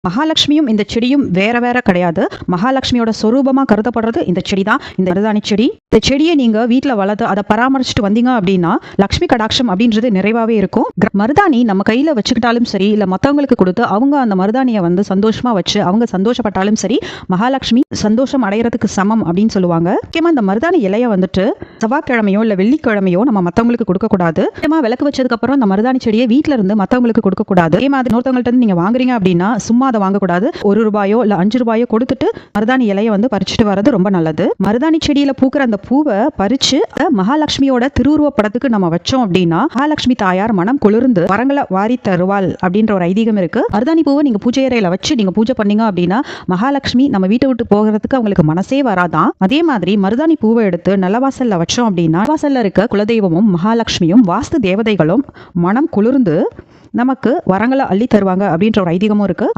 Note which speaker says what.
Speaker 1: மகாலட்சுமியும் இந்த செடியும் வேற வேற கிடையாது. மகாலட்சுமியோட சொரூபமா கருதப்படுறது இந்த செடி தான், இந்த மருதாணி செடி. இந்த செடியை நீங்க வீட்டுல வளர்த்து அதை பராமரிச்சுட்டு வந்தீங்க அப்படின்னா லக்ஷ்மி கடாட்சம் அப்படின்றது நிறைவாவே இருக்கும். மருதாணி நம்ம கையில வச்சுக்கிட்டாலும் சரி, இல்ல மத்தவங்களுக்கு கொடுத்து அவங்க அந்த மருதாணியை வந்து சந்தோஷமா வச்சு அவங்க சந்தோஷப்பட்டாலும் சரி, மகாலட்சுமி சந்தோஷம் அடையறதுக்கு சமம் அப்படின்னு சொல்லுவாங்க. முக்கியமா இந்த மருதாணி இலைய வந்துட்டு செவ்வாய்க்கிழமையோ இல்ல வெள்ளிக்கிழமையோ நம்ம மத்தவங்களுக்கு கொடுக்க கூடாது. முக்கியமா விளக்கு வச்சதுக்கு அப்புறம் இந்த மருதாணி செடியை வீட்டுல இருந்து மத்தவங்களுக்கு கொடுக்க கூடாது. அதே மாதிரி இன்னொருத்தவங்கள்ட்ட இருந்து நீங்க வாங்குறீங்க அப்படின்னா சும்மா அதை வாங்கக்கூடாது. ₹1 இல்ல ₹5 கொடுத்துட்டு மருதாணி இலையை வந்து பறிச்சுட்டு வர்றது ரொம்ப நல்லது. மருதாணி செடியில பூக்கிற அந்த பூவை பறிச்சு மகாலட்சுமியோட திருவுருவ படத்துக்கு நம்ம வச்சோம் அப்படின்னா மகாலட்சுமி தாயார் மனம் குளிர்ந்து வரங்களை வாரி தருவாள் அப்படின்ற ஒரு ஐதீகம் இருக்கு. மருதாணி பூவை நீங்க பூஜை அறையில வச்சு நீங்க பூஜை பண்ணீங்க அப்படின்னா மகாலட்சுமி நம்ம வீட்டை விட்டு போகிறதுக்கு அவங்களுக்கு மனசே வராதான். அதே மாதிரி மருதாணி பூவை எடுத்து நல்லவாசல்ல வச்சோம் அப்படின்னா வாசல்ல இருக்க குலதெய்வமும் மகாலட்சுமியும் வாஸ்து தேவதைகளும் மனம் குளிர்ந்து நமக்கு வரங்களை அள்ளி தருவாங்க அப்படின்ற ஒரு ஐதீகமும் இருக்கு.